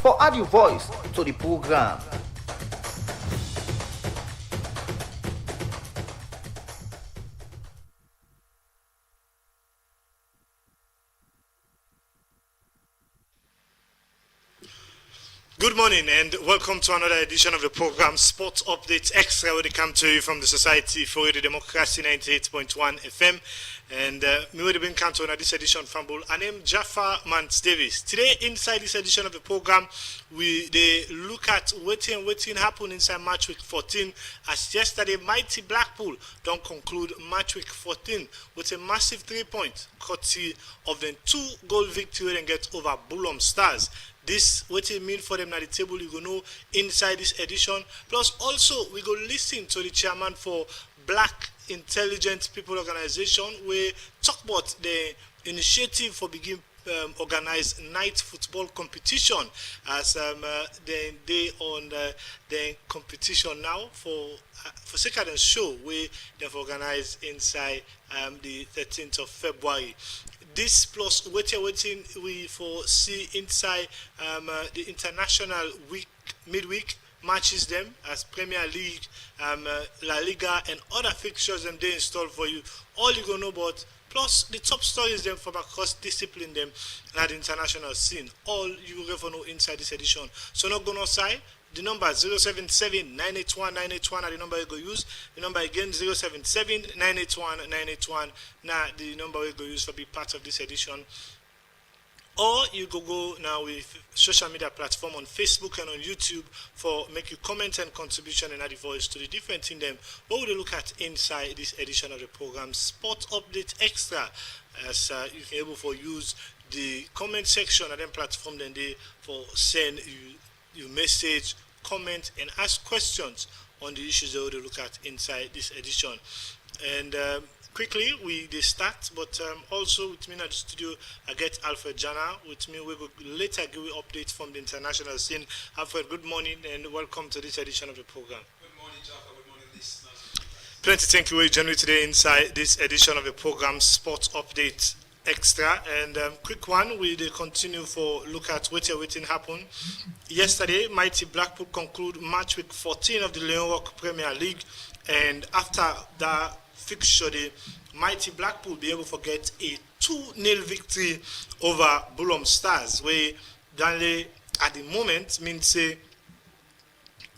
for add your voice to the program. Good morning and welcome to another edition of the program Sports Update Extra, where they come to you from the Society for Radio Democracy 98.1 FM. And me would have been come to this edition from Bull. I am Jaffa Mans Davis. Today, inside this edition of the program, they look at waiting happen inside match week 14. As yesterday, mighty Blackpool don't conclude match week 14 with a massive 3-point courtesy of the 2-goal victory and get over Bulham Stars. This what it mean for them at the table, you go know inside this edition. Plus also we go listen to the chairman for Black Intelligent People Organization, where talk about the initiative for begin organize night football competition as they on the competition now for second show where they've organized inside the 13th of February. This plus waiting we for see inside the international week midweek matches them as Premier League, La Liga and other fixtures them they install for you. All you gonna know about plus the top stories them from across discipline them at the international scene. All you ever know inside this edition. So not going outside. The number 077-981-981 are the number you go use. The number again 077-981-981. Now the number you go use for be part of this edition. Or you go now with social media platform on Facebook and on YouTube for make you comment and contribution and add the voice to the different thing them. What would you look at inside this edition of the program Sport Update Extra, as you can able for use the comment section of them platform then they for send you message, comment and ask questions on the issues that we will look at inside this edition. And quickly they start, but also with me at the studio I get Alfred Jana. With me we will later give you updates from the international scene. Alfred, good morning and welcome to this edition of the program. Good morning, Jaffa. Good morning, listeners. Plenty thank you generally today inside this edition of the program Sports Update Extra. And quick one, we continue for look at waiting happen. Yesterday, mighty Blackpool conclude match week 14 of the Leon Rock Premier League, and after that fixture, the mighty Blackpool be able to get a 2-0 victory over Bulham Stars, where Danley at the moment means say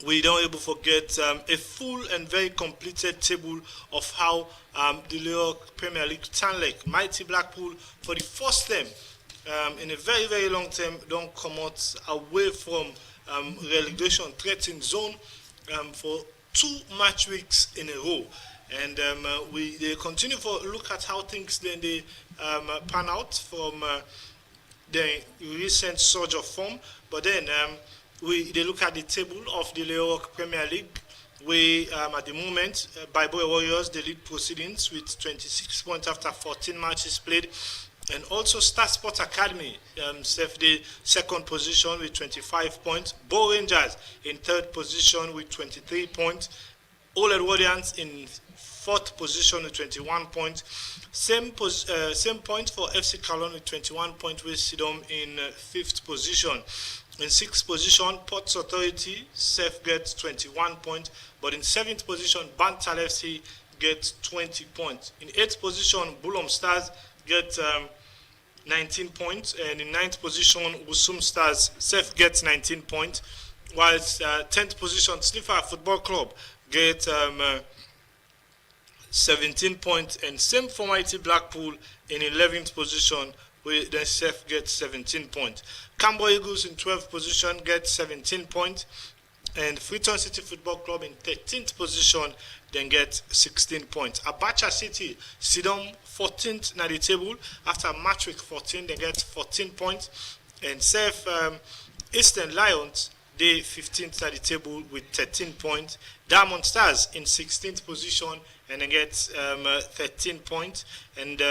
we don't able to get a full and very completed table of how the Leon Premier League stand like. Mighty Blackpool for the first time in a very, very long time don't come out away from relegation threatening zone for 2 match weeks in a row. And they continue to look at how things then they pan out from the recent surge of form. But then they look at the table of the Leon Premier League, where at the moment Bible Warriors they lead proceedings with 26 points after 14 matches played. And also Star Sport Academy serve the second position with 25 points. Bow Rangers in third position with 23 points. Old Edwardians in fourth position with 21 points. Same point for FC Cologne with 21 points, with Sidom in fifth position. In sixth position, Ports Authority self gets 21 points, but in seventh position, Bantal FC gets 20 points. In eighth position, Bulham Stars get 19 points, and in ninth position, Wusum Stars self gets 19 points, whilst 10th position, Slipher Football Club get 17 points, and same for mighty Blackpool in 11th position, where they self get 17 points. Cambo Eagles in 12th position get 17 points, and Freetown City Football Club in 13th position then get 16 points. Abacha City sit on 14th na the table after match week 14, they get 14 points, and Self Eastern Lions they 15th at the table with 13 points. Diamond Stars in 16th position and they get 13 points, and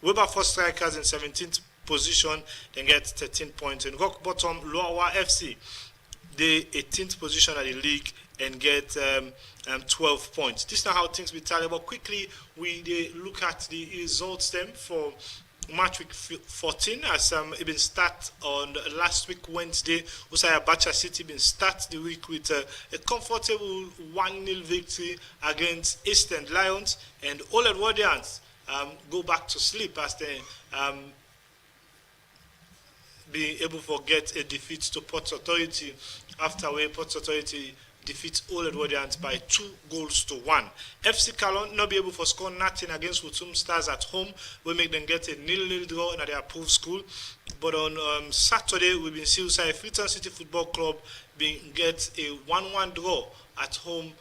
Wilberforce Strikers in 17th position then get 13 points, and Rock Bottom Loawa FC the 18th position at the league and get 12 points. This is not how things be tally, but quickly we look at the results them for match week 14 as it been start on last week Wednesday. Usaya Bacha City been start the week with a comfortable 1-0 victory against Eastern Lions, and all Edwardians go back to sleep as they being able to get a defeat to Port Authority after where Port Authority defeats Old Edwardians by 2-1. FC Calon not be able to score nothing against Wutum Stars at home. We make them get a 0-0 draw in their approved school. But on Saturday, we've been seeing Freetown City Football Club being get a 1-1 draw at home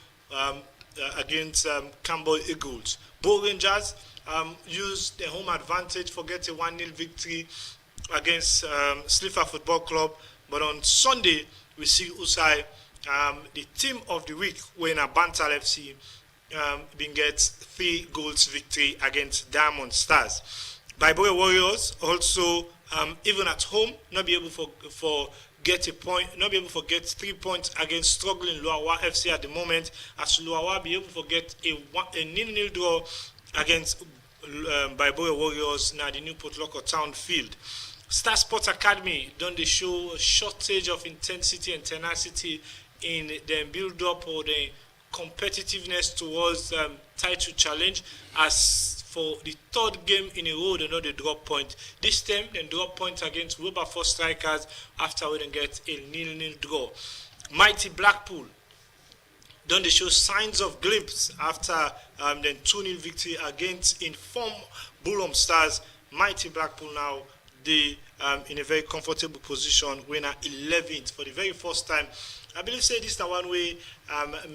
against Campbell Eagles. Bo Rangers used the home advantage for get a 1-0 victory against Slipher Football Club. But on Sunday, we see Usai, the team of the week, when a Bantal FC been gets 3 goals victory against Diamond Stars. Biboy Warriors also, even at home, not be able for get a point, not be able to get 3 points against struggling Luawa FC at the moment, as Luawa be able to get a 0-0 draw against Biboy Warriors now the new Port Locker Town field. Star Sports Academy don't they show a shortage of intensity and tenacity in the build-up or the competitiveness towards title challenge, as for the 3rd game in a row they know they drop point. This time they drop point against Wilberforce Strikers after we then get a 0-0 draw. Mighty Blackpool don't they show signs of glimpse after then 2-0 victory against informed Bulham Stars. Mighty Blackpool now they in a very comfortable position, winner 11th for the very first time. I believe say this is the one way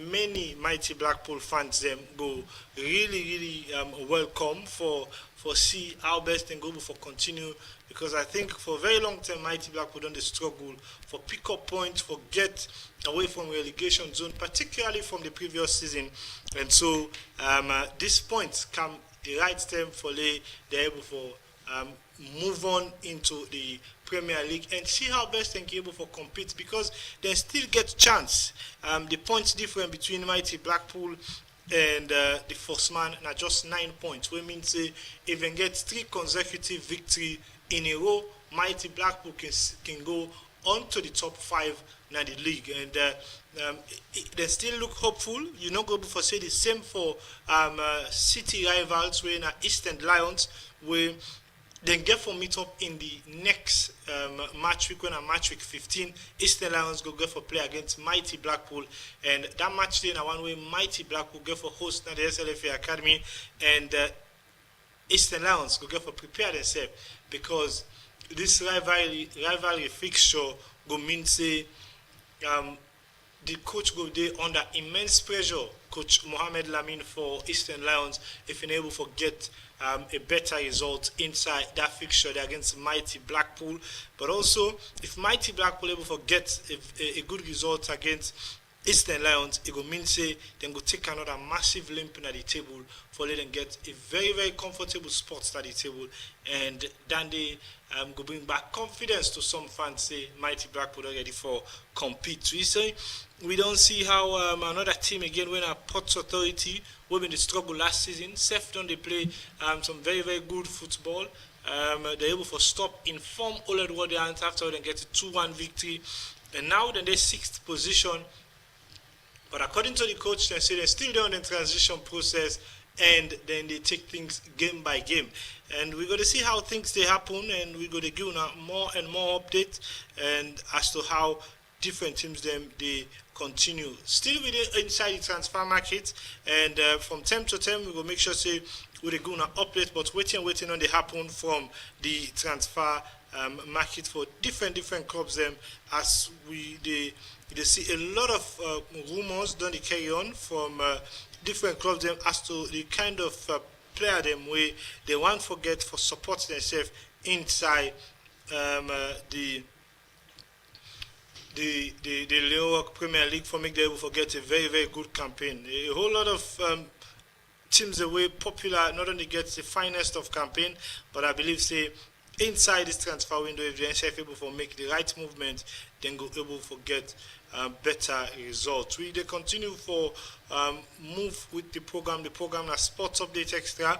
many Mighty Blackpool fans them go really welcome for see how best they go for continue, because I think for a very long time Mighty Blackpool don't they struggle for pick up points, for get away from relegation zone, particularly from the previous season, and so this point come the right time for they're able for move on into the Premier League and see how best they can be able to compete, because they still get chance. The points difference between Mighty Blackpool and the first man are just 9 points, which means if they get 3 consecutive victory in a row, Mighty Blackpool can go on to the top 5 in the league, and they still look hopeful. You're not going to say the same for city rivals, where in Eastern Lions, where they get for meet up in the next match week, when a match week 15, Eastern Lions go get for play against Mighty Blackpool, and that match day in one way Mighty Blackpool get for host at the SLFA Academy, and Eastern Lions go get for prepare themselves, because this rivalry fixture go mean say the coach go there under immense pressure, Coach Mohamed Lamin for Eastern Lions, if he's able to get a better result inside that fixture against Mighty Blackpool. But also, if Mighty Blackpool able to get a good result against Eastern Lions, it will mean say then go take another massive limp at the table for letting get a very comfortable spot at the table, and then they go bring back confidence to some fans. Say Mighty Blackpool are ready for compete. So we say we don't see how another team again when a Port Authority were in the struggle last season. Seth don't they play some very good football. They're able to stop inform Old Edwardians after they get a 2-1 victory, and now then they're 6th position. But according to the coach, they say they're still doing the transition process, and then they take things game by game. And we're going to see how things they happen, and we're going to give now more and more updates and as to how different teams they continue. Still within inside the transfer market, and from time to time we will make sure say we're going to update, but waiting on the happen from the transfer market for different clubs them, as they see a lot of rumors don't they carry on from different clubs them as to the kind of player them where they won't forget for support themselves inside the lower Premier League, for make them able to get a very good campaign. A whole lot of teams the way popular not only gets the finest of campaign, but I believe say inside this transfer window, if the NCF able to make the right movement, then go able to get better results. We they continue for move with the program. The program is Sports Update Extra,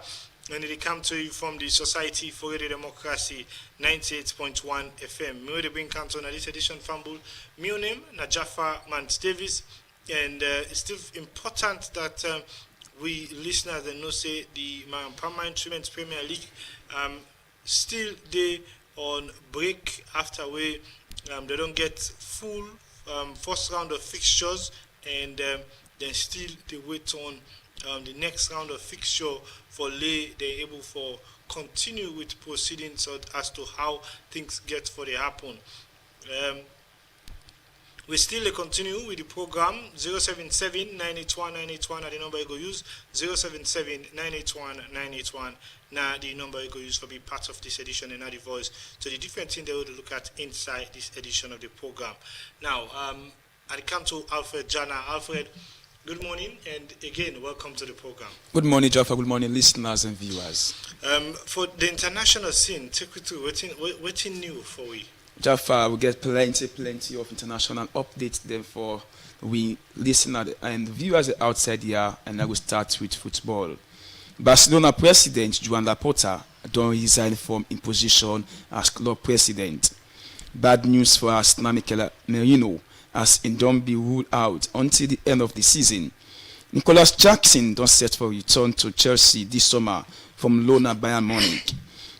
and they come to you from the Society for Radio Democracy 98.1 FM. We will bring council on this edition Fambul. My name is Jaffa Mans Davis, and it's still important that we listeners and know say the Palmer Instruments Premier League still they on break after they don't get full first round of fixtures, and then still they wait on the next round of fixture for they're able for continue with proceedings as to how things get for they happen. We still continue with the program. 077-981-981 are the number you go use. 077-981-981 now the number you go use for be part of this edition, and now the voice to the different thing they will look at inside this edition of the program. Now I come to Alfred Jana. Alfred, good morning, and again, welcome to the program. Good morning, Jaffa. Good morning, listeners and viewers. For the international scene, take me through what's new for we? Jaffa, we get plenty of international updates then for we listeners and viewers outside here, and I will start with football. Barcelona president Joan Laporta don't resign from his position as club president. Bad news for Arsenal Mikel Merino, as he don't be ruled out until the end of the season. Nicholas Jackson don't set for return to Chelsea this summer from loan at Bayern Munich.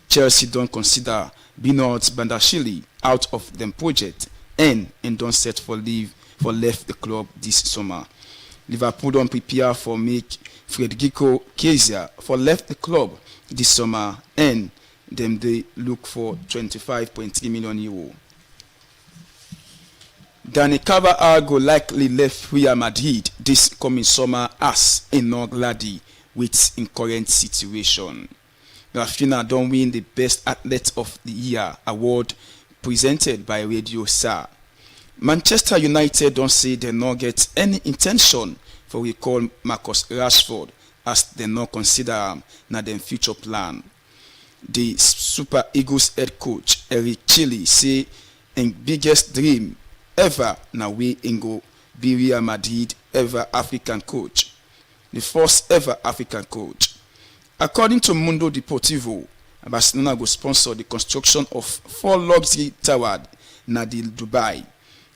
Chelsea don't consider Bernard Bandashvili out of the project and don't set for left the club this summer. Liverpool don't prepare for make Federico Chiesa for left the club this summer, and them they look for 25.3 million euro. Dani Carvajal likely left Real Madrid this coming summer as a non-glady with in current situation. Rafinha don't win the Best Athlete of the Year award presented by Radio Star. Manchester United don't say they not get any intention for recall Marcus Rashford, as they not consider him na them future plan. The Super Eagles head coach Eric Chilly say in biggest dream ever now we go be Real Madrid ever African coach, the first ever African coach. According to Mundo Deportivo, Barcelona will sponsor the construction of 4 luxury towers in Dubai.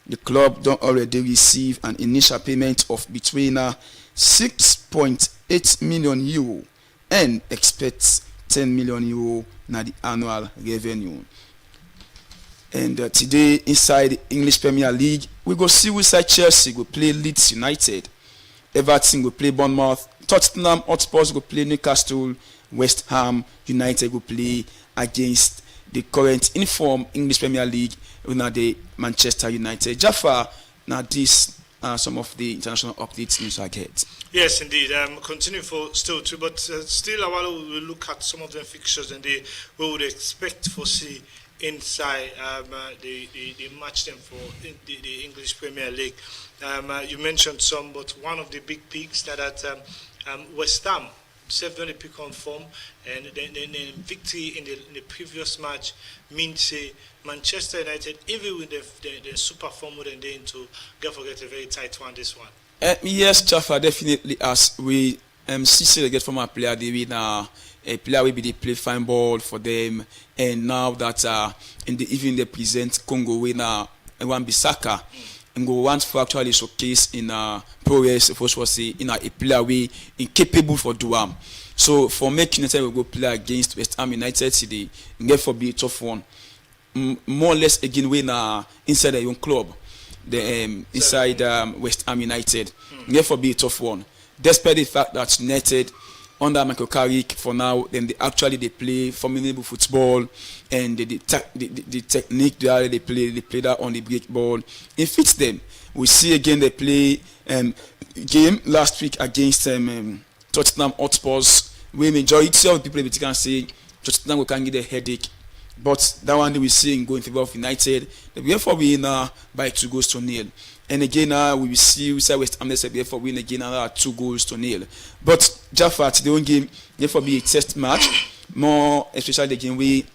The club don't already receive an initial payment of between 6.8 million euro and expects 10 million euro na the annual revenue. And today inside the English Premier League, we go see which side Chelsea will play Leeds United, Everton will play Bournemouth, Tottenham Hotspur will play Newcastle, West Ham United will play against the current informed English Premier League, the Manchester United. Jaffa, now this are some of the international updates news I get. Yes, indeed. Continue for still too, but still a while we will look at some of the fixtures and we would expect for see inside the match them for the English Premier League. You mentioned some, but one of the big peaks that West Ham seven pick on form, and then victory in the previous match means Manchester United, even with the super form and they into get a very tight one this one. Yes, Jaffa, definitely. As we see get from a player, they win a player will be they play fine ball for them, and now that even they present Congo winner Wan-Bissaka. And go want for actually showcase in progress, first was in a player way incapable for Duam. So for making United we go play against West Ham United today, and therefore be a tough one. More or less again when inside their own club, the inside West Ham United, therefore be a tough one. Despite the fact that United under Michael Carrick for now, then they play formidable football, and the technique they play that on the break ball. It fits them. We see again they play game last week against Tottenham Hotspurs. We majority of the people can say Tottenham can get a headache, but that one we see go in favor of United. Therefore we by 2-0. And again, we will see West Ham therefore win again another 2-0. But Jaffa, the own game, therefore be a test match, more especially the game we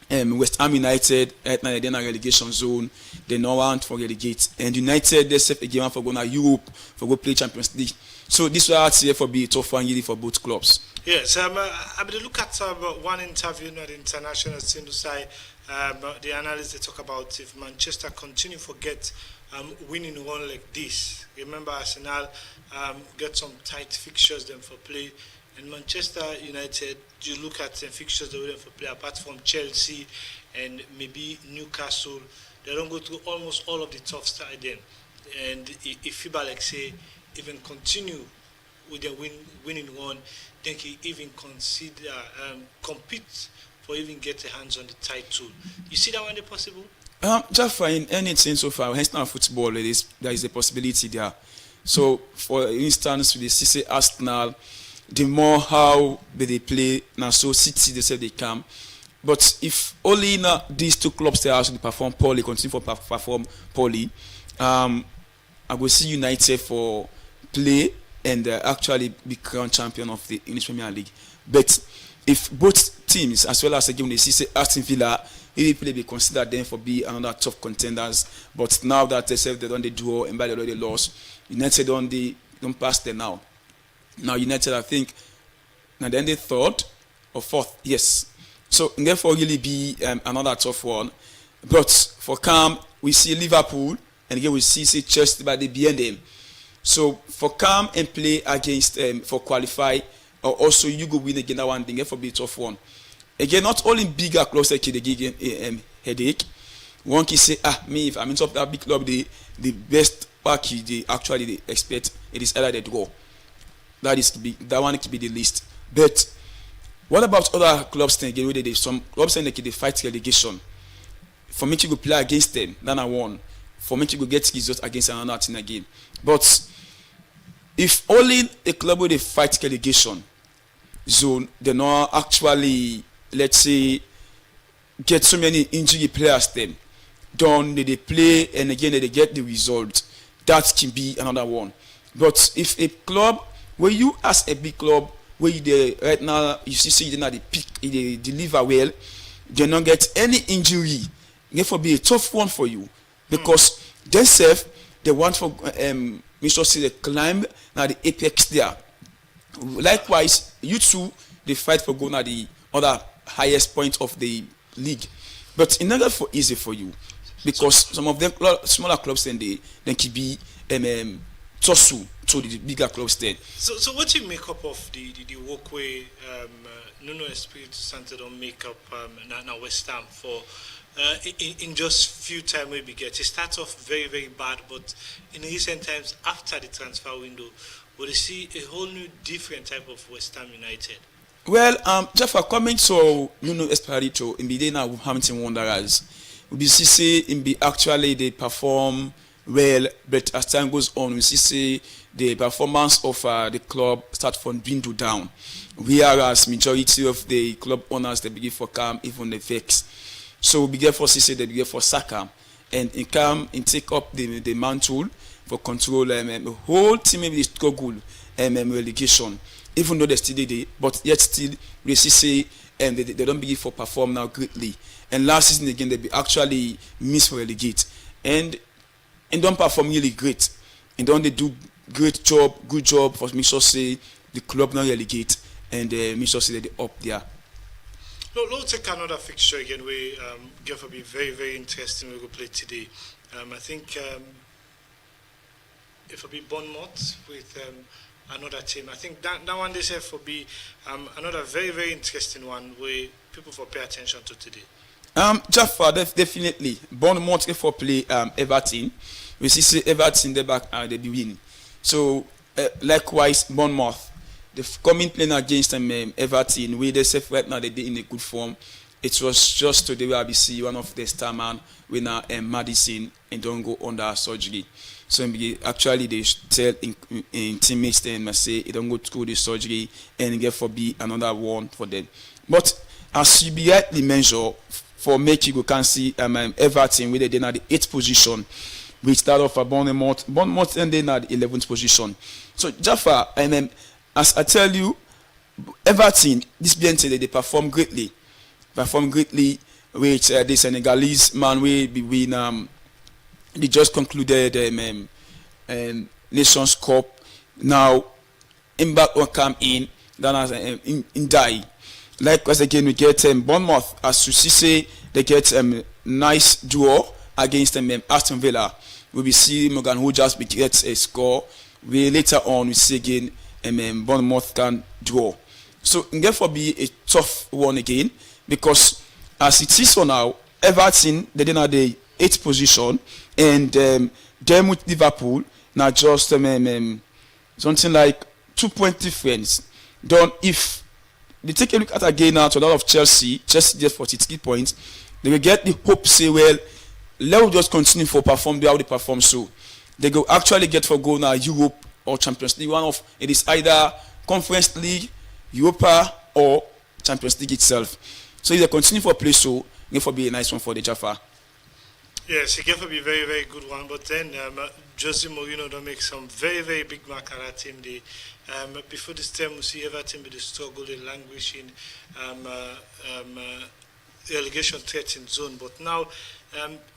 West Ham United at the relegation zone. They no want for relegate, and United they set again for going to Europe for go play Champions League. So this will therefore be a tough one really for both clubs. Yes, I mean, look at one interview at the international scene to say the analysts they talk about if Manchester continue to get winning one like this. Remember, Arsenal get some tight fixtures them for play, and Manchester United. You look at the fixtures they will for play apart from Chelsea and maybe Newcastle. They don't go through almost all of the tough side then, and if FIBA like say even continue with their winning one, then he even consider compete for even get the hands on the title. You see that one the possible? Just for in anything so far, hence now football, there is a possibility there. So, for instance, with the CC Arsenal, the more how they play now, so City they say they come. But if only now these two clubs they actually perform poorly, continue to perform poorly, I will see United for play and actually become champion of the English Premier League. But if both teams, as well as again the CC Aston Villa, if they be considered them for be another tough contenders, but now that they say they don't draw and by the already lost, United don't pass them now. Now United, I think, now then they third or fourth, yes. So therefore really be another tough one. But for Cam, we see Liverpool, and again we see Chelsea by the behind them. So for Cam and play against for qualify, or also you go win again that one thing, therefore be a tough one. Again, not only bigger clubs like they give headache. One can say, me if I'm in top of that big club, the best package they actually expect it is either they draw. That one could be the least. But what about other clubs then again where they some clubs then they fight relegation? For me to go play against them, then I won. For me to go get results against another team again. But if only a club where they fight relegation zone, they not actually, let's say, get so many injury players then. Don't they play and again they get the result. That can be another one. But if a club where you as a big club where you right now you see you at the peak, they deliver well, they don't get any injury, therefore be a tough one for you because themselves they want for Mr. See they climb now the apex there. Likewise, you two they fight for going at the other highest point of the league, but it's not for easy for you because some of them smaller clubs then they can be tussle to the bigger clubs then. So what do you make up of the walkway Nuno Espirito Santo don't make up now West Ham for in just few time maybe get it starts off very very bad, but in recent times after the transfer window we see a whole new different type of West Ham United. Well, just for coming to Nuno Espirito in the now Wolverhampton Wanderers, we see in the actually they perform well, but as time goes on, we see the performance of the club start from dwindle down. Whereas majority of the club owners they begin for Cam, even the vex. So we begin for CC, they begin for Saka, and in Cam and take up the mantle for control the whole team maybe struggle relegation. Even though they still did it, but yet still we see and they don't begin for perform now greatly. And last season again they be actually miss for relegate and don't perform really great. And don't they do good job for me sure say the club now relegate and me sure say they up there. Let's take another fixture again. We going to be very very interesting. We will play today. I think it will be Bournemouth with another team. I think that one they say will be another very very interesting one where people will pay attention to today. Jaffa definitely Bournemouth for play Everton. We see Everton they back they be win. So likewise Bournemouth the coming playing against Everton where they say right now they in a good form. It was just today where we see one of the star man winner Madison and don't go under surgery. So actually they tell in teammates them say it don't go through the surgery and get for be another one for them. But as you be rightly mentioned, for make you can see Everton where they are the 8th position. We start off at Bournemouth and then at the 11th position. So Jaffa, as I tell you, Everton this being said they perform greatly with the Senegalese man we win they just concluded Nations Cup. Now Mbappe will come in. than as in die. Likewise, again, we get Bournemouth, as you see, they get nice draw against Aston Villa. We will see Morgan who just gets a score. Later on, we see again Bournemouth can draw. So, therefore, be a tough one again, because as it is for now, Everton, they didn't have the 8th position, and them with Liverpool, now just something like 2-point difference. Then, if they take a look at again now to a lot of Chelsea just 43 points, they will get the hope, say, well, let us just continue for perform the how they perform. So they go actually get for go now Europe or Champions League. One of it is either Conference League, Europa, or Champions League itself. So if they continue for play, so it will be a nice one for the Jaffa. Yes, it can be a very, very good one. But then Jose Mourinho don't make some very, very big mark at that team. They, before this time, we see Everton with the struggle, the languishing relegation threatened zone. But now,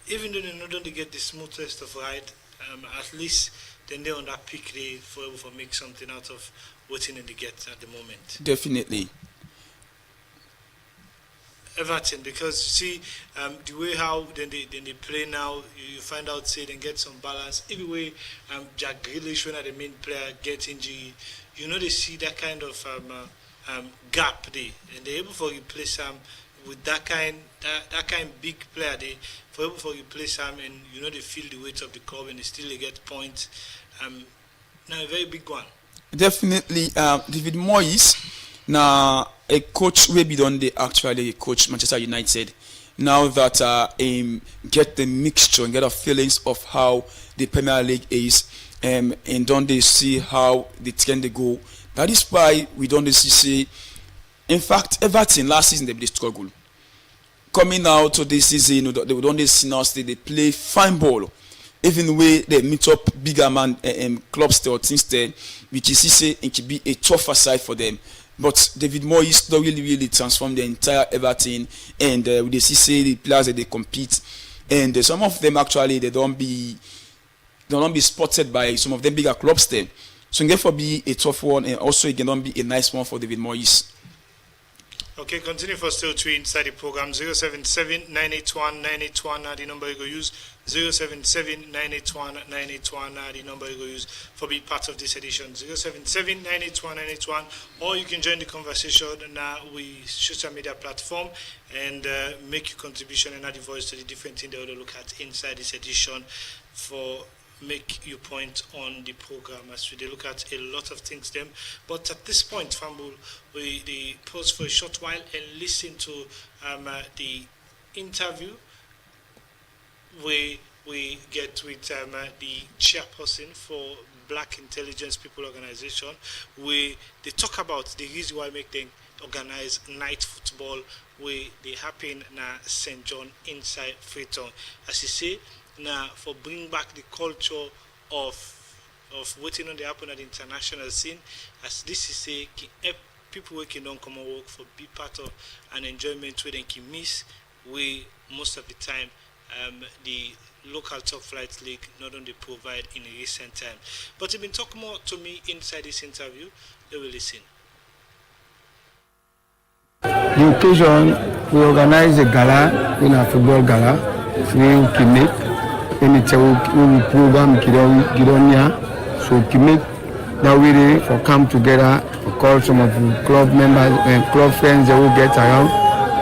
even though they don't get the smoothest of ride, at least then they're on that peak day for make something out of waiting in the get at the moment. Definitely. Everton, because you see the way how then they play now, you find out say they get some balance. Every way Jack Grealish, when the main player gets injury, you know they see that kind of gap there, and they're able to replace with that kind big player. They for able to replace and you know they feel the weight of the club and they still get points. Now a very big one. Definitely, David Moyes. Now, a coach will be done. They actually coach Manchester United. Now that get the mixture and get the feelings of how the Premier League is, and don't they see how the trend they go. That is why we don't see. In fact, Everton last season they struggle. Coming out to this season, they don't see now. They play fine ball. Even way they meet up bigger man clubs or teams there, which is say it could be a tougher side for them. But David Moyes don't really transform the entire Everton, and they see the players that they compete, and some of them actually they don't be spotted by some of them bigger clubs there. So it therefore be a tough one, and also it can be a nice one for David Moyes. Okay, continue for still 3 inside the program. 077-981-981 the number you go use. 077-981-981 the number you go use for being part of this edition. 077-981-981, or you can join the conversation now with social media platform and make your contribution and add the voice to the different thing they will look at inside this edition for make your point on the program as we look at a lot of things them. But at this point, Fambul, we pause for a short while and listen to the interview we get with the chairperson for Black Intelligence People Organization. They talk about the reason why make them organize night football where they happen in St. John inside Freetown. As you say, now for bring back the culture of waiting on the happen at the international scene, as this is say people working on come and work for be part of an enjoyment where they can miss where most of the time the local top flight league not only provide in recent time. But you've been talking more to me inside this interview. They will listen. The occasion we organize a gala, in a football gala, we can make any program Gidonia, so we make that way for come together, we call some of the club members and club friends that will get around.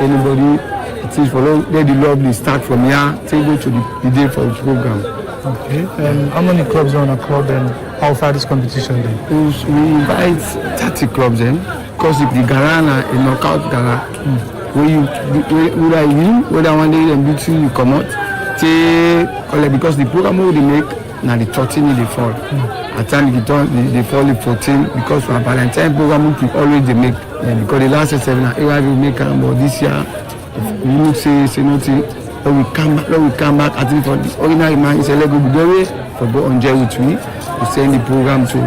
Anybody, it is for let the lovely start from here, take go to the day for the program. Okay, and how many clubs are on a club and how far this competition then? We invite 30 clubs then, because if the gala is knockout gala, whether you win, whether one day and beat you come out, because the program will they make, now the 13 they fall. At times they fall in 14 because for a Valentine program we always they make. Because the last 7 years we make, but this year we would say nothing. When we come back, I think for the ordinary man is a Lego Budore for go on jail with me to send the program to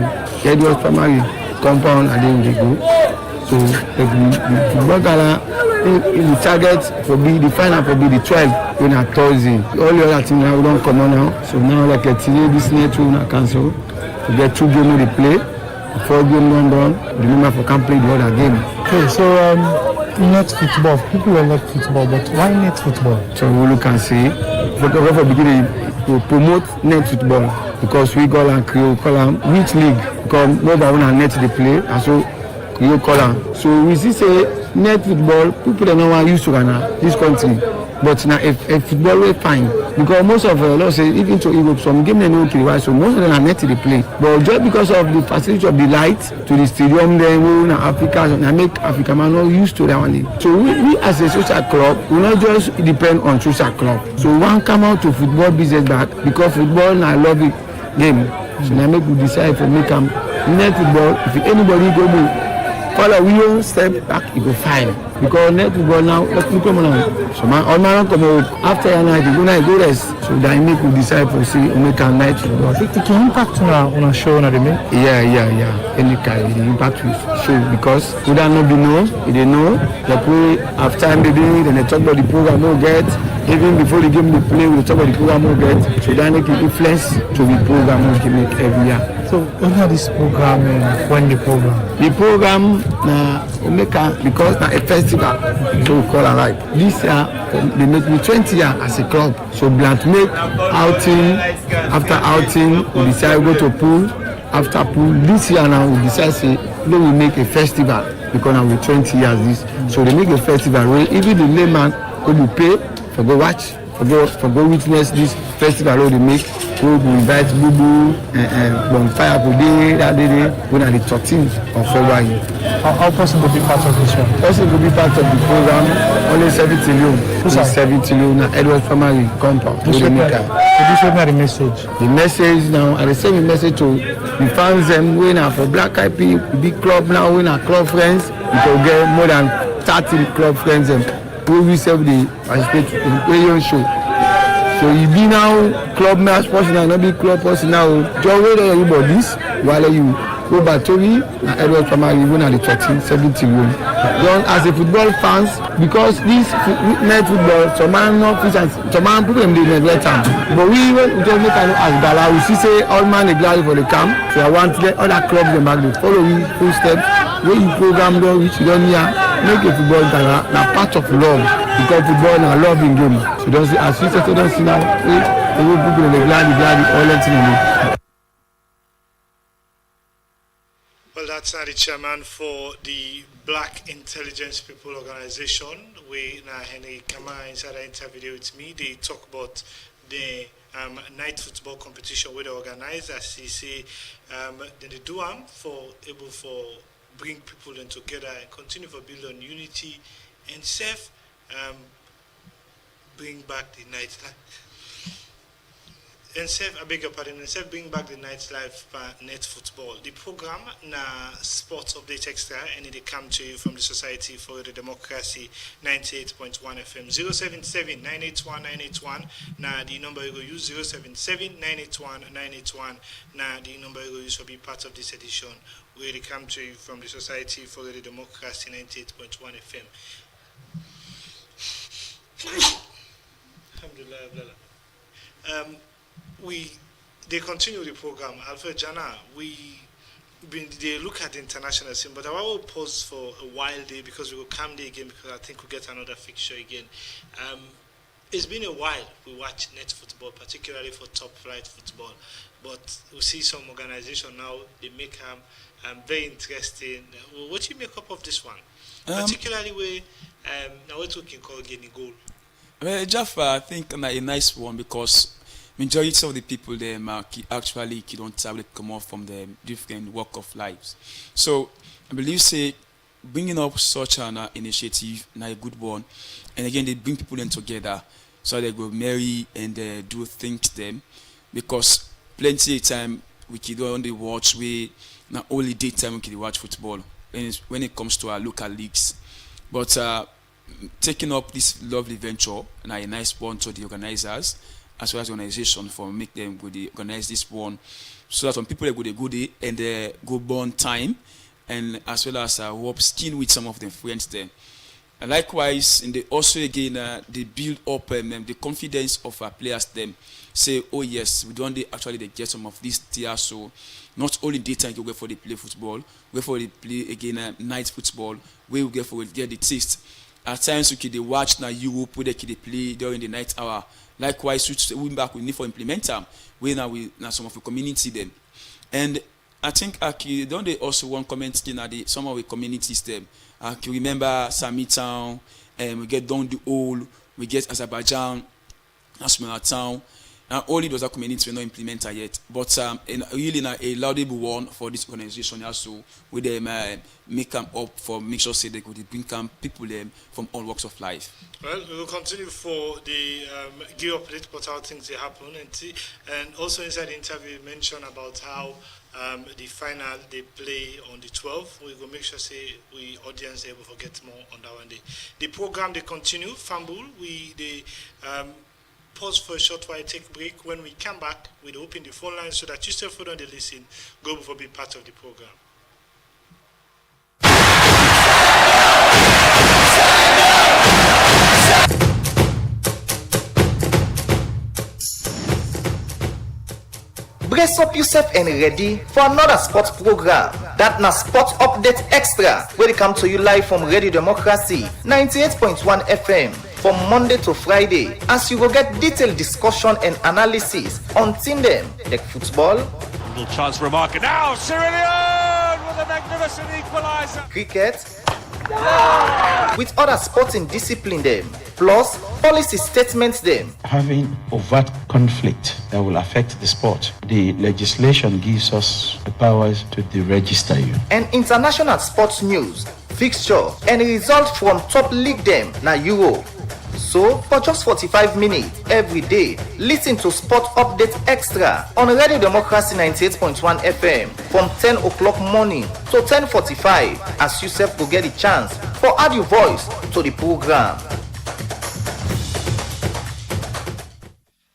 Edwards Primary compound and then they go. So the Bagala in the target for be the final for be the 12 in a Thursday. All the other things now don't come on now. So now like a today this night we will cancel to get 2 games they play. before game London, the member for can play the other game. Okay, so net football. People will like football, but why net football? So we look and see. For the beginning, we promote net football because we call and Creole call them which league because nobody want to net the play and so Creole call them. So we see say net football people don't know how used to this country. But now if football we fine because most of let's say even to Europe some game they know okay, so most of them are net to the play. But just because of the facility of the light to the stadium then we in Africa and make Africa man not used to that one. So we as a social club we not just depend on social club. So one come out to football business back because football now I love it game. So now make we decide to make them net football. If anybody go to follow we don't step back, it go fine. Because net football now, let's look at now. So my all man come out after a night, go rest. So that make we decide to see we make a night football. It can impact on a show na they make. Yeah. Any kind of impact with show because we don't know be know, they know. They play half time maybe, then they talk about the program we get. Even before the game we play, we talk about the program we get. So that make it influence to the program we make every year. So when are this program when the program? The program na Omeka because na a festival, so we call it like this year. They make me 20 years as a club. So Blunt make outing after outing. We decide go to pool after pool. This year now we decide say we make a festival because now we 20 years this. So they make a festival where even the layman go pay for go watch. For go witness this festival where they make. We invite Bubu bonfire today, that day, when are the 13th of February. How person will be part of this one? Person will be part of the program, only 70 million. 70 million, Edward Family Compound. This should be the message. The message now, I send a message to the fans them, we now for Black IP, big club now, we now club friends, we can get more than 30 club friends and we serve the participate in the radio show. So you be now club match person not be club person now. Just wait there about this while you go back to me and Edward Family even at the 13-17 room. Then as a football fans, because this net football, some man not fish and some man put them the net time. But we just make an as Gala, we see say all man is glad for the camp. So I want to let other clubs them back to follow you full steps. When you program don't which you don't hear, make a football Gala now part of love. Because football now love in game. So don't see as you say don't see now, we will put the glad all that thing. Well, that's not the chairman for the Black Intelligence People Organization. We now Henry Kama inside the interview with me. They talk about the night football competition where they organize. As he say, they do for able for bring people in together and continue for build on unity and self bring back the nightlife. And I beg your pardon, and bring back the nightlife net football. The program na Sports Update Extra and it come to you from the Society for the Democracy 98.1 FM 077-981-981. Now the number you go use 077-981-981. Now the number you go use to be part of this edition where they come to you from the Society for the Democracy 98.1 FM. Alhamdulillah. They continue the program. Alfred Jana, they look at the international scene, but I will pause for a while there because we will come there again because I think we'll get another fixture again. It's been a while we watch net football, particularly for top flight football, but we see some organization now, they make very interesting. What do you make up of this one? Particularly where now what we can call getting goal. Well, Jaffa, I think a nice one because majority of the people there actually don't have to come off from the different walk of lives. So I believe say bringing up such an initiative is a good one, and again they bring people in together so they go marry and do things them because plenty of time we can only watch we not only daytime we can watch football when it comes to our local leagues, but taking up this lovely venture and a nice one to the organizers as well as the organization for make them go organize this one so that when people go there and go burn time and as well as warp skin with some of their friends there. And likewise, in the also again, they build up the confidence of our players. Them say, oh yes, we don't actually they get some of these tiers. So not only daytime you go for the play football, go for the play again night football. We will get the taste. At times we can watch now Europe where they can play during the night hour. Likewise, we back we need for implement them. We now some of the community them. And I think don't they also want comment in some of the communities them. I can remember Sami Town, we get down the Old, we get Azerbaijan, Asmara Town. And only those communities were not implemented yet. But really a laudable one for this organization also with them make them up for make sure say they could bring people from all walks of life. Well, we will continue for the gear update, but how things they happen and also inside the interview you mentioned about how the final they play on the 12th. We will make sure say we audience able to get more on that one day. The program they continue. Fambul, they pause for a short while, take a break. When we come back, we'll open the phone line so that you still follow the listen, go for being part of the program. Brace up yourself and ready for another sports program. That na Sports Update Extra, where they come to you live from Radio Democracy 98.1 FM from Monday to Friday, as you will get detailed discussion and analysis on team them like football, little chance for a marker now. Cyrillion with a magnificent equaliser. cricket, with other sporting discipline them, plus policy statements them. Having overt conflict that will affect the sport, the legislation gives us the powers to deregister you. And international sports news, fixture, and results from top league them na Euro. So, for just 45 minutes every day, listen to Sport Update Extra on Radio Democracy 98.1 FM from 10 o'clock morning to 10:45 as you self will get a chance for add your voice to the program.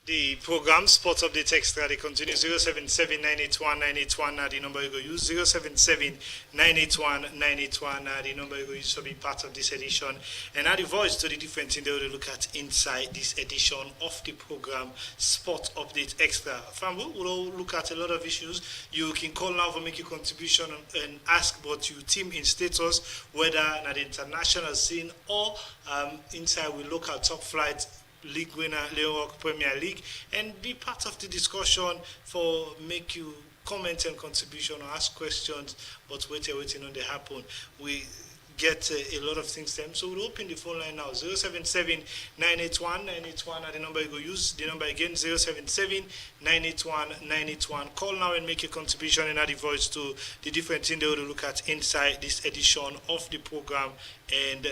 The program Sports Update Extra they continue 077-981-981 the number you go use 077-981-981 the number you go use to be part of this edition and add the voice to the different thing they will look at inside this edition of the program Sports Update Extra. Family will look at a lot of issues. You can call now for make your contribution and ask about your team in status, whether at the international scene or inside we look at top flight league winner Leon Rock Premier League and be part of the discussion for make you comment and contribution or ask questions, but waiting on the happen. We get a lot of things them. So we'll open the phone line now 077-981-981 at the number you go use. The number again 077-981-981. Call now and make a contribution and add the voice to the different thing they will look at inside this edition of the program and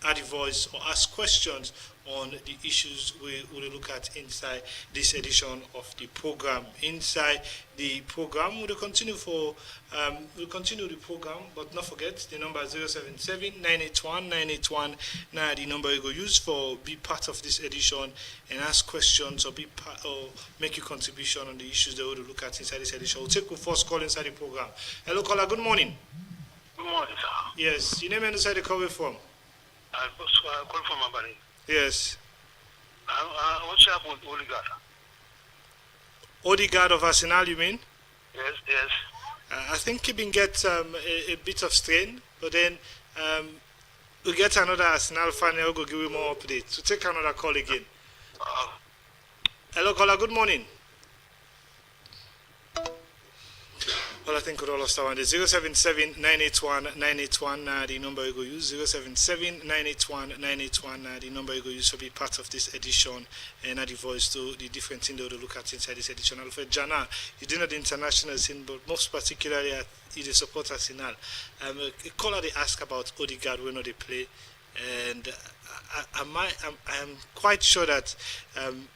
add the voice or ask questions on the issues we will look at inside this edition of the program. Inside the program, we'll continue the program, but not forget the number 077-981-981. Now the number you go use for be part of this edition and ask questions or be part or make your contribution on the issues that we'll look at inside this edition. We'll take the first call inside the program. Hello, caller. Good morning. Good morning, sir. Yes, your name and inside the call from. I call from Abari. Yes. What's up with Odegaard? Odegaard of Arsenal, you mean? Yes. I think he been get a bit of strain, but then we'll get another Arsenal fan who will give you more updates. So take another call again. Hello, caller. Good morning. Well, I think we all lost our one. 077-981-981 the number you go use. 077-981-981 the number you go use to be part of this edition and add the voice to the different things they will look at inside this edition. Alfred Jana, you do not the international scene, but most particularly you support Arsenal. A caller they ask about Odegaard when they play, and I am quite sure that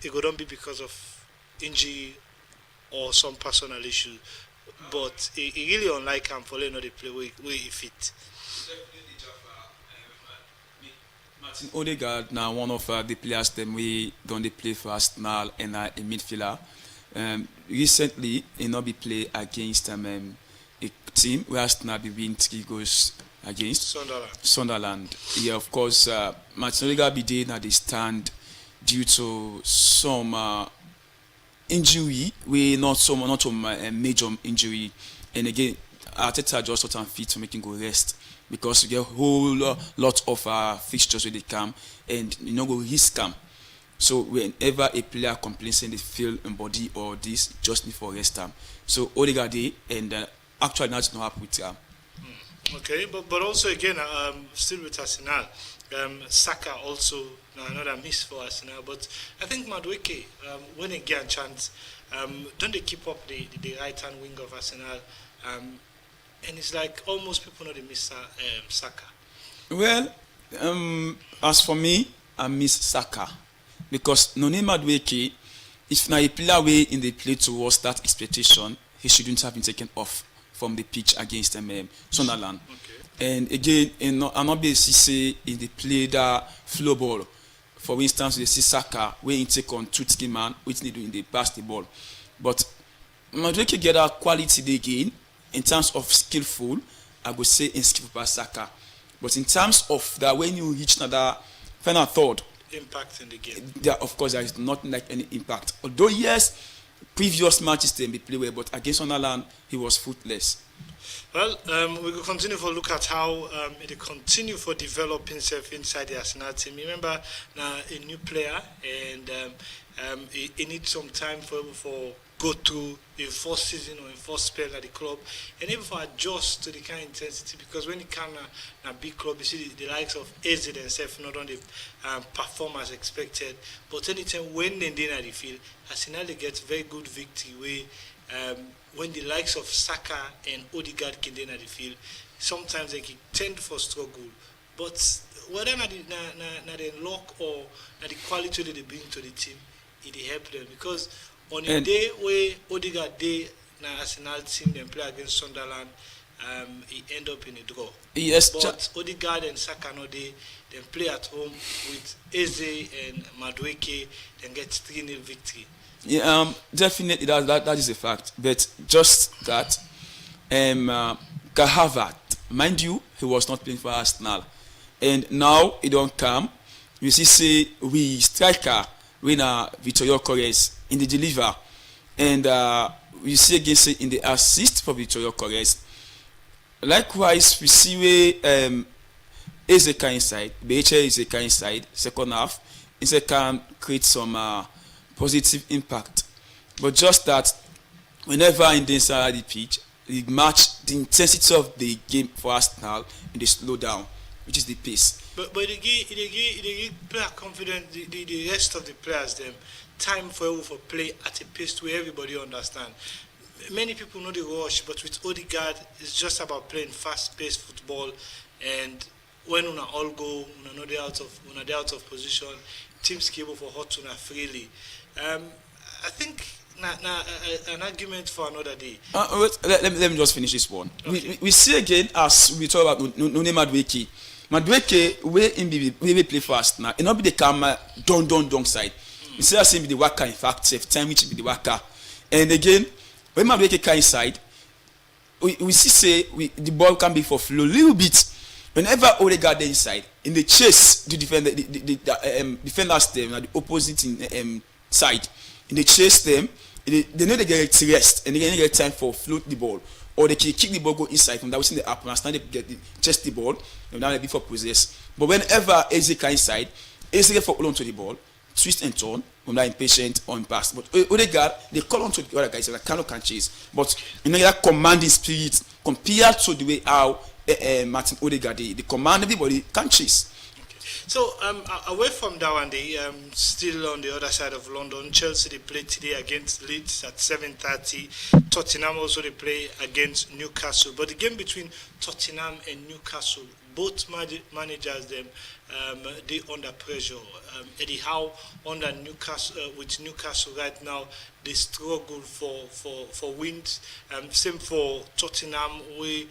it would not be because of injury or some personal issue. But he really unlike him for letting the play where he fit. Martin Odegaard now one of the players that we don't play for Arsenal and a midfielder. Recently, he not be play against a team where Arsenal be win 3 goals against Sunderland. Sunderland. Yeah, of course, Martin Odegaard be there at the stand due to some injury. We not some major injury, and again, Arteta just sort of fit to make him go rest because you get a whole lot of fixtures with the camp, and you know go risk camp. So whenever a player complains saying they feel in body or this, just need for rest time. So Odegaard dey, and actually not happy with him. Okay, but also again, still with Arsenal, Saka also another miss for Arsenal. But I think Madueke, when they get a chance, don't they keep up the right hand wing of Arsenal? And it's like almost people know they miss Saka. Well, as for me, I miss Saka because Noni Madueke, if now a player way in the play towards that expectation, he shouldn't have been taken off from the pitch against Sunderland. Okay. And again, I'm not be say in the play that flow ball. For instance, we see Saka where he take on two ski man, which need to in the pass the ball. But Madueke get a quality again in terms of skillful. I would say in skillful pass Saka. But in terms of that, when you reach another final third, impact in the game. There, of course, there is not like any impact. Although yes, previous matches they play well, but against Sunderland he was footless. Well, we will continue to look at how they continue for developing himself inside the Arsenal team. Remember, now a new player, and he needs some time for go through a first season or a first spell at the club, and even for adjust to the kind of intensity. Because when you come a big club, you see the likes of AZ themselves not only perform as expected, but anytime when they did at the field, Arsenal they get very good victory where. When the likes of Saka and Odegaard can then at the field, sometimes they can tend for struggle. But whether not the luck or the quality that they bring to the team, it help them. Because on a day where Odegaard day na Arsenal team then play against Sunderland, he end up in a draw. Yes, but Odegaard and Saka no they then play at home with Eze and Madueke, then get 3-0 victory. Yeah, definitely that is a fact. But just that, Kahavat, mind you, he was not playing for Arsenal, and now he don't come. You see, say we striker winner Vitor Corres in the deliver, and we see again say in the assist for Vitor Corres. Likewise, we see where Ezeka inside, BHL Ezeka inside second half. Ezeka can create some. Positive impact, but just that whenever in the inside the pitch, the match, the intensity of the game for Arsenal, and they slow down, which is the pace. But they give player confidence. The rest of the players them time for play at a pace where everybody understand. Many people know the rush, but with Odegaard, it's just about playing fast-paced football, and when una all go, una they out of position, teams capable for hot una freely. I think an argument for another day. Let me just finish this one. Okay. We see again as we talk about Noni Madueke. Madueke where he play fast now. It not be the camera down side. We see us be the worker. In fact, save time which be the worker. And again, when Madueke come inside, we see say the ball can be for flow a little bit. Whenever Odegaard inside in the chase to defend the defenders them at the opposite side, in the chase them, they know they get rest and they get time for float the ball, or they can kick the ball go inside from that within the up and stand they get the chase the ball and now they before possess. But whenever Ezeka inside, Ezeka for hold on to the ball, twist and turn from that impatient on pass. But Odegaard they call on to the other guys that can chase, but you know that commanding spirit compared to the way how Martin Odegaard the command everybody can chase. So away from that one day, still on the other side of London, Chelsea they play today against Leeds at 7:30. Tottenham also they play against Newcastle. But the game between Tottenham and Newcastle, both managers them they under pressure. Eddie Howe under Newcastle with Newcastle right now they struggle for wins. Same for Tottenham, we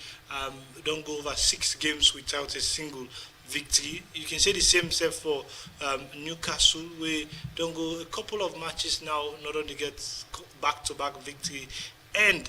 don't go over 6 games without a single victory. You can say the same stuff for Newcastle. We don't go a couple of matches now, not only get back-to-back victory, and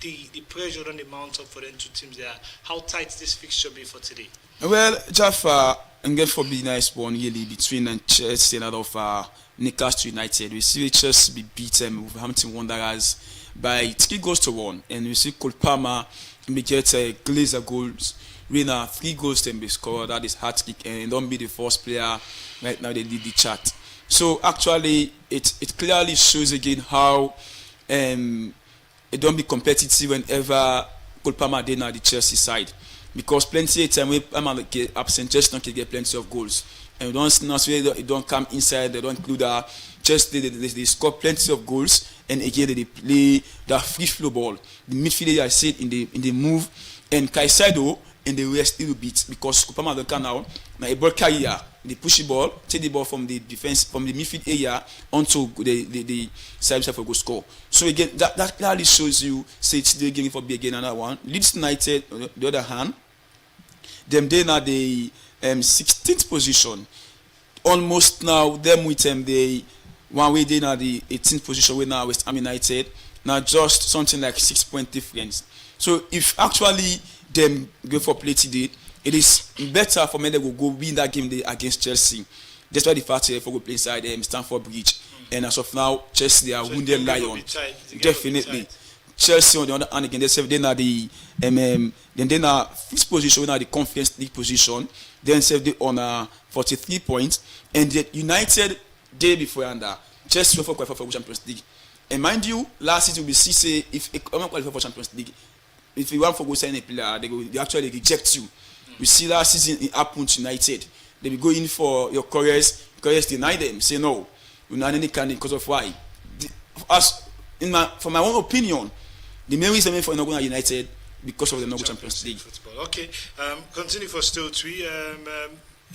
the pressure on the mount up for the two teams there. How tight this fixture be for today? Well, Jaffa, I'm going for be nice one really between Chelsea and Newcastle United. We see Chelsea be beaten with Wolverhampton Wanderers by 3-1, and we see Cole Palmer we get Glazer goals. Winner 3 goals can be scored. That is hat-trick, and don't be the first player right now they lead the chart. So actually, it clearly shows again how it don't be competitive whenever Cole Palmer did now the Chelsea side, because plenty of time when Palmer get absent, Chelsea don't get plenty of goals, and it don't come inside. They don't include Chelsea. They score plenty of goals, and again they play that free flow ball. The midfielder I said in the move, and Caicedo in the rest little bit, because Kupama don't come now a ball carrier, they push the ball, take the ball from the defense, from the midfield area onto the side for go score. So again, that clearly shows you say it's the game for be again another one. Leeds United on the other hand, them they now the 16th position, almost now them with them they one way they now the 18th position with now West Ham United, now just something like 6 point difference. So if actually them go for play today, it is better for men that will go win that game against Chelsea. That's why the fact they go play inside Stamford Bridge. And as of now, Chelsea they are So wounded lion. Definitely. Chelsea on the other hand again, they now the then now 5th position, now the Conference League position. Then they on 43 points, and the United day before under Chelsea will qualify for Champions League. And mind you, last season we see if you qualify for Champions League, if you want to go sign a player, they actually reject you. We see last season it happened to United. They will go in for your careers deny them, say no, we're not any candidate because of why. For my own opinion, the main reason for not going to United because of the Noble Champions League. Football. Okay, continue for still 3.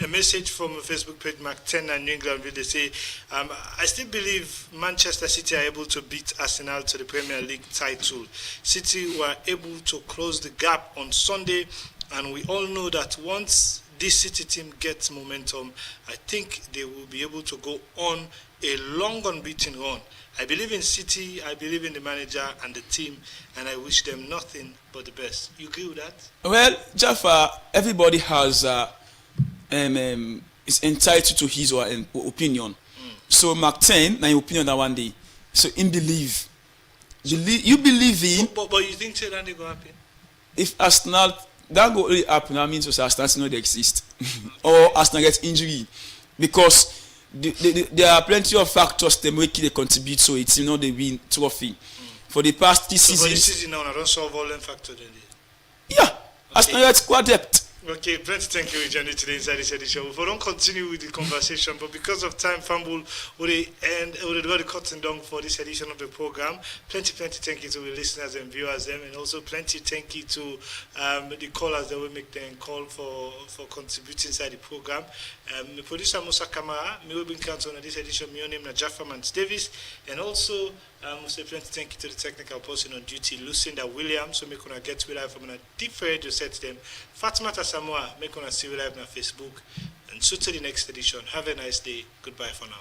A message from a Facebook page, Mark 10 and New England, where they say, I still believe Manchester City are able to beat Arsenal to the Premier League title. City were able to close the gap on Sunday, and we all know that once this City team gets momentum, I think they will be able to go on a long unbeaten run. I believe in City, I believe in the manager and the team, and I wish them nothing but the best. You agree with that? Well, Jaffa, everybody has is entitled to his or her opinion. So Mark 10, now your opinion that one day. So in believe. You believe in. But you think that they go happen? If Arsenal that go really happen, that means Arsenal they exist. Or Arsenal gets injury. Because there are plenty of factors that make they contribute so it's they win trophy. For the past 3 seasons. For this season now, I don't solve all them factors then. Yeah. Okay. Arsenal gets squad depth. Okay, plenty thank you, Johnny, today inside this edition. We don't continue with the conversation, but because of time, Fumble would draw the curtain down for this edition of the program. Plenty thank you to the listeners and viewers, and also plenty thank you to the callers that will make them call for contributing inside the program. The producer Musa Kamara, me will be counting on this edition. My name is Jaffa Mans Davis, and also we say plenty thank you to the technical person on duty, Lucinda Williams, so make una get with live from a different radio set them. Fatima Samoa, make una see live on Facebook. And so to the next edition. Have a nice day. Goodbye for now.